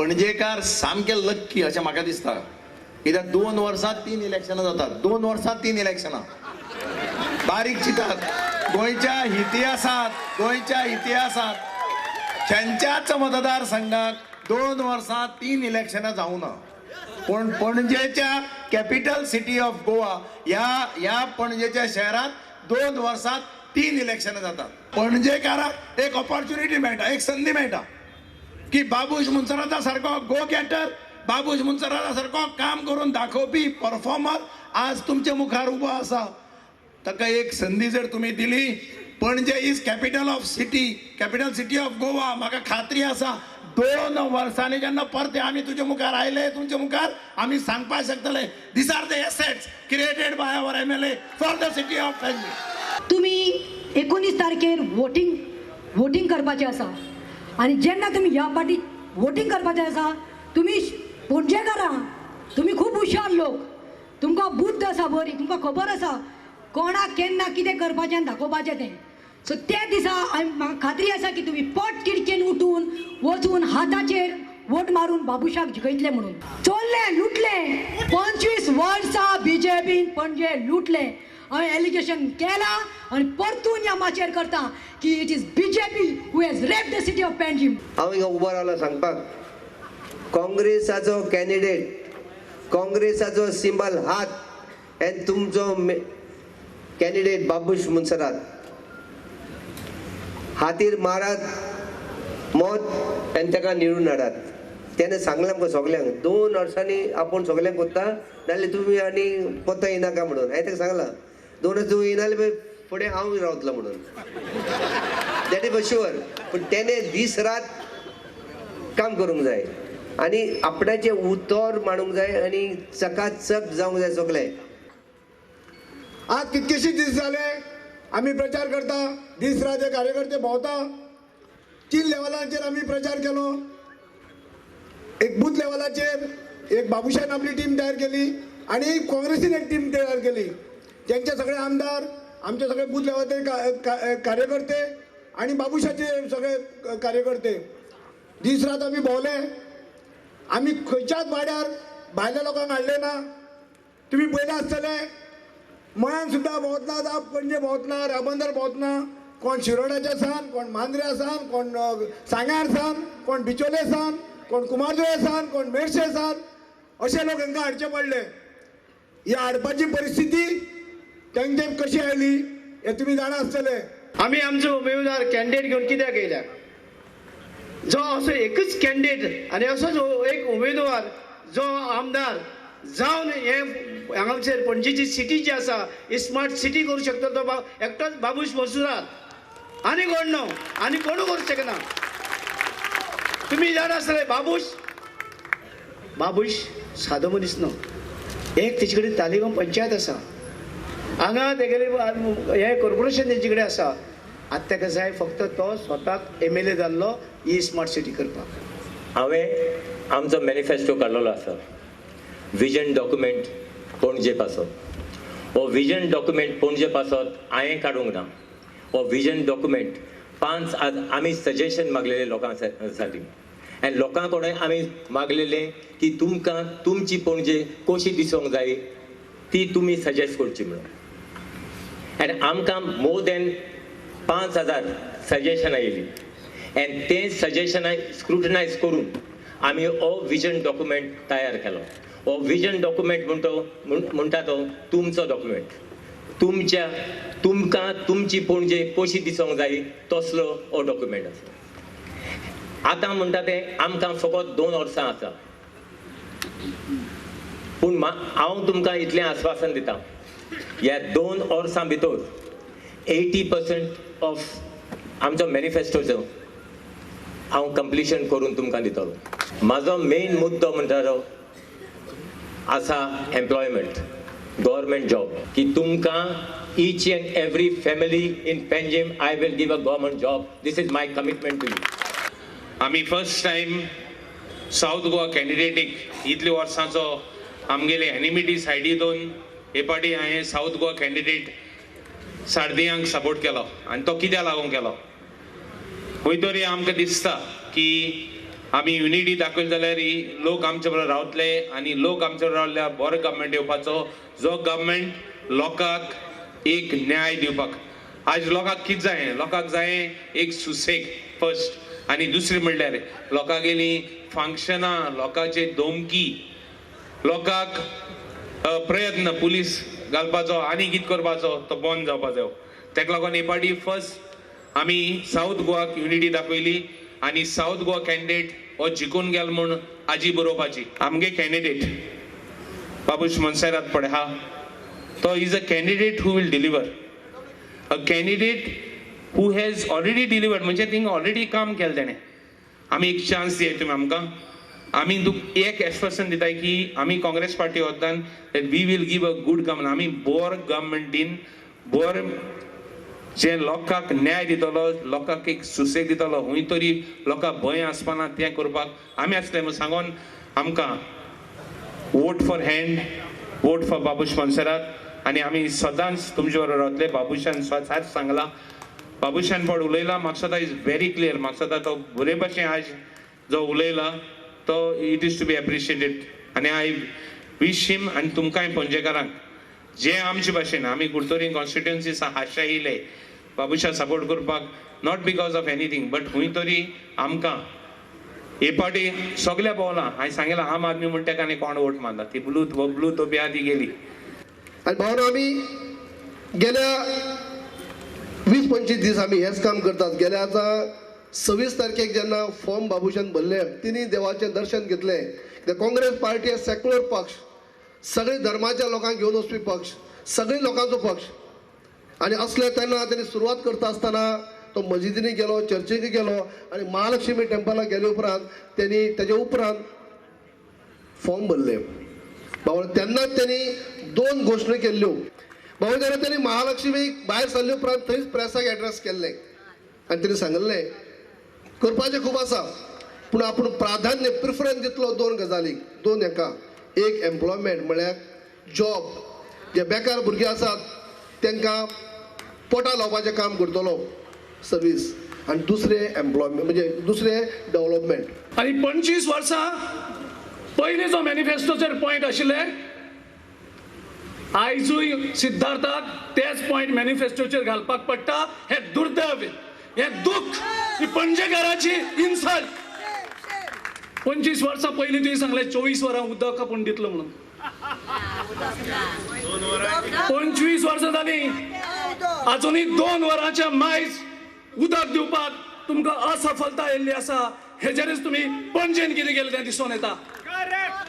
पणजेकार सामके लक्की अशें म्हाका दिसता, कित्याक 2 वर्सांत 3 इलेक्शनां जातात. 2 वर्सांत 3 इलेक्शनां. बारीक चिंतात, गोंयच्या इतिहासात खंयच्याच मतदारसंघाक 2 वर्सांत 3 इलेक्शनां जावं ना. पण पणजेच्या कॅपिटल सिटी ऑफ गोवा ह्या पणजेच्या शहरात 2 वर्सांत 3 इलेक्शनां जातात. पणजेकाराक एक ऑपॉर्च्युनिटी मेळटा, एक संधी मेळटा की बाबूश मुन्सराता सारको गो गेटर, बाबूश मुन्सराता सारको काम करून दाखोवपी परफॉर्मर आज तुमच्या मुखार उबो आसा. ताका एक संधी जर तुम्ही दिली, पणजे is capital city of Goa. म्हाका खात्री आसा 2 वर्सांनी जेन्ना परते आमी तुजे मुखार आयले, तुमच्या मुखार आमी सांगपाक शकतले, these are the assets created by our MLA for the city of Panaji. तुम्ही 19 तारखेर वोटिंग करपाचें आसा आणि जेन्ना तुम्ही ह्या पाटी वोटिंग करपाचें आसा, तुम्ही पणजेकारां, तुम्ही खूब हुशार लोक, तुमकां बुद्ध आसा बरी, तुमकां खबर आसा कोणाक केन्ना कितें करपाचें आनी दाखोवपाचें तें. सो त्या दिसा म्हाका खात्री आसा की तुम्ही पट तिडकेन उठून वचून हाताचेर वोट मारून बाबुशाक जिखयतले म्हणून. चोरले, लुटले, 25 वर्सां BJPन पणजे लुटले. हांवें एलिगेशन केलां आनी परतून ह्या माचेर करता की it is BJP who has raped the city of Panaji. हांव हिंगा उबो रावला सांगपाक, काँग्रेसाचो कॅन्डिडेट, काँग्रेसाचो सिंबल हात आनी तुमचो कॅन्डिडेट बाबूश मुन्सरात हातीर मारात मत आनी ताका निवडून हाडात. त्याने सांगलें आमकां सगल्यांक 2 वर्सांनी आपूण सगल्यांक कोत्ता, नाजाल्यार तुमी आनी पत्तो येनाका म्हणून. हांवें ताका सांगलां 2 वर्स तूं येना जाल्यार फुडें हांव रावतलो म्हणून. That is for sure. पूण तेणे दीस रात काम करूंक जाय आनी आपणाचें उतर मांडूंक जाय आनी चकाचक जावंक जाय सगळें. आज कितकेशे दीस जाले आम्ही प्रचार करता, दीस रात कार्यकर्ते भोंवता. 3 लेवलांचेर आम्ही प्रचार केलो. एक बूथ लेवलाचेर एक बाबुशान आपली टीम तयार केली आणि काँग्रेसीन एक टीम तयार केली. त्यांचे सगळे आमदार, आमचे सगळे बूथ लेवलचे कार्यकर्ते आणि बाबुशाचे सगळे कार्यकर्ते दीस रात आम्ही भोवले. आम्ही खंयच्याच वाड्यार भायल्या लोकांक हाडले ना. तुम्ही पळयला आसतले मळ्यान सुद्धा भोंवतना, पणजे भोंवतना, राबंदर भोंवतना, कोण शिरोडाचे सान, कोण मांद्र्या सान, कोण सांग्यार सान, कोण बिचोले सान, कोण कुमारजुळे सान, कोण मेर्शे सान, असे लोक हांकां हाडचे पडले. ही हाडपाची परिस्थिती तांचे कशी आयली हे तुम्ही जाणा आसतले. आम्ही आमचो उमेदवार कॅन्डिडेट घेऊन कित्याक येयल्या? जो असो एकच कॅन्डिडेट आणि असोच एक उमेदवार जो आमदार जावन हे हांगासर पणजेची सिटी जी आसा ही स्मार्ट सिटी करूं शकता तो एकटोच बाबूश मुन्सरात, आनी कोण न्हू, आनी कोणू करूं शकना. तुम्ही जाणा आसतले बाबूश सादो मनीस न्हू. एक तेजे कडेन तालिगांव पंचायत आसा, हांगा तेगेले हे कॉर्पोरेशन तेजे कडेन आसा. आतां ताका जाय फक्त तो स्वताक MLA जाल्लो ही स्मार्ट सिटी करपाक. हांवें आमचो मॅनिफेस्टो काडलेलो आसा, विजन डॉक्युमेंट पणजे पासत. हो विजन डॉक्युमेंट पणजे पासत हांवें काडूंक ना. हो विजन डॉक्युमेंट 5 आमी सजेशन मागलेले लोकांसाठी आनी लोकां कडेन आमी मागलेले की तुमकां तुमची पणजे कशी दिसूंक जाय ती तुमी सजेस्ट करची म्हणून. आनी आमकां मोर दॅन 5,000 सजेशनां येयली आनी ते सजेशनां स्क्रुटनायज करून आमी हो विजन डॉक्युमेंट तयार केलो. हो विजन डॉक्युमेंट म्हणटा तो तुमचो डॉक्युमेंट. तुमकां तुमची पणजे कशी दिसूंक जाय तसलो हो डॉक्युमेंट आसा. आतां म्हणटा तें आमकां फकत 2 वर्सां आसा, पूण हांव तुमकां इतलें आस्वासन दितां, ह्या 2 वर्सां भितर 80% ऑफ आमचो मॅनिफेस्टोचो हांव कंप्लिशन करून तुमकां दितलो. म्हाजो मेन मुद्दो म्हणटा तो आसा एम्प्लॉयमेंट, गव्हर्मेंट जॉब, की तुमकां each and every family in Panjim I will give a government job. This is my commitment to you. आम्ही फर्स्ट टाइम साऊथ गोवा कॅन्डिडेटीक इतले वर्सांचो आमगेले एनिमिटी सायडीतून हे पाटी हांवें साऊथ गोवा कॅन्डिडेट सारदियांक सपोर्ट केलो. आनी तो कित्याक लागून केलो? खंय तरी आमकां दिसता की आमी युनिटी दाखयली जाल्यार ही लोक आमचे बरोबर रावतले आनी लोक आमचे बरोबर रावल्यार बरो गव्हर्मेंट येवपाचो जो गव्हर्मेंट लोकांक एक न्याय दिवपाक. आज लोकांक कितें जाय, लोकांक जाय एक सुसेग फर्स्ट आनी दुसरी म्हणल्यार लोकांक गेली फंक्शनां, लोकांचे धमकी, लोकांक प्रयत्न पुलीस घालपाचो आनी कितें करपाचो तो बंद जावपाक जायो. तेका लागून हे पाटी फर्स्ट आमी साऊथ गोवाक युनिटी दाखयली आनी साऊथ गोवा कॅन्डिडेट हो जिखून गेल म्हूण आजी बरोवपाची. आमगे कॅन्डिडेट बाबूश मोन्सेरात पळय हा तो is a candidate who will deliver, a candidate who has already delivered, म्हणजे थिंगा ऑलरेडी काम केलें तेणें. आमी एक चान्स दियात तुमी आमकां. आमी एक एस्पर्सन दिताय की आमी काँग्रेस पार्टी वतान we will give a good government. आमी बोर गव्हर्मेंटीन बोर जे लोकांक न्याय दितलो, लोकांक एक सुसेग दितलो, खंय तरी लोकांक भंय आसपाना तें करपाक आमी आसले म्हूण सांगून आमकां vote for hand, vote for Babush Monserrate आनी आमी सदांच तुमचे बरोबर रावतले. बाबूशान स्वताच सांगला, बाबूशान पण उलयला, म्हाका सदां इज व्हेरी क्लियर, म्हाका सदां तो बरे भशेन आज जो उलयला तो it is to be appreciated आनी आय विश हिम आनी तुमकांय पणजेकारांक जे आमचे भाशेन आमी कुडतोरी कॉन्स्टिट्युएन्सी आशा येयले बाबूशा सपोर्ट करपाक, not because of anything but खंय तरी आमकां हे पाटी सगल्या पावलां. हांवें सांगलां आम आदमी म्हण तेका आनी कोण वोट मारला, ती ब्लू तो बी ती गेली. आणि भावना आमी गेल्या 20-25 दीस आमी हेच काम करतात. गेल्या आता 26 तारखेक जेन्ना फॉर्म बाबूशान भरले, तिनी देवाचें दर्शन घेतलें. काँग्रेस पार्टी सेक्युलर पक्ष, सगळे धर्माच्या लोकांक घेवन वचपी पक्ष, सगळे लोकांचो पक्ष. आणि असले तेन्ना त्यांनी सुरवात करता आसतना तो मस्जिदीनी गेलो, चर्चीक गेलो आणि महालक्ष्मी टेम्पलाक गेले उपरांत त्यांनी तेजे उपरांत फॉर्म भरले. बाबा तेन्नाच त्यांनी 2 घोशणा केल्ल्यो. बाबा तेन्ना त्यांनी महालक्ष्मीक भायर सरले उपरांत थंयच प्रेसाक एड्रेस केल्ले आनी त्यांनी सांगलें करपाचें खूब आसा पूण आपूण प्राधान्य प्रिफरन्स दितलो 2 गजालीक, 2 हेका. एक एम्प्लॉयमेंट म्हळ्यार जॉब, जे बेकार भुरगे आसात तांकां पोटा लावपाचें काम करतलो सर्वीस, आनी दुसरें एम्प्लॉयमेंट म्हणजे दुसरें डेव्हलपमेंट. आणि 25 वर्सां पयलीं जो मॅनिफेस्टोचेर पॉयंट आशिल्ले आयजूय सिद्धार्थाक तेच पॉयंट मॅनिफेस्टोचेर घालपाक पडटा. हे दुर्दैव, हे दुःख, ही पणजेकाराची इन्सल्ट. 25 वर्सां पयलीं तुवें सांगलें 24 वरां उदक आपूण दितलो म्हणून. 25 वर्सां जालीं, आजुनूय 2 वरांच्या मायज उदक दिवपाक तुमकां असफलता येयल्ली आसा. हेजेरच तुमी पणजेन कितें केलें तें दिसून येता.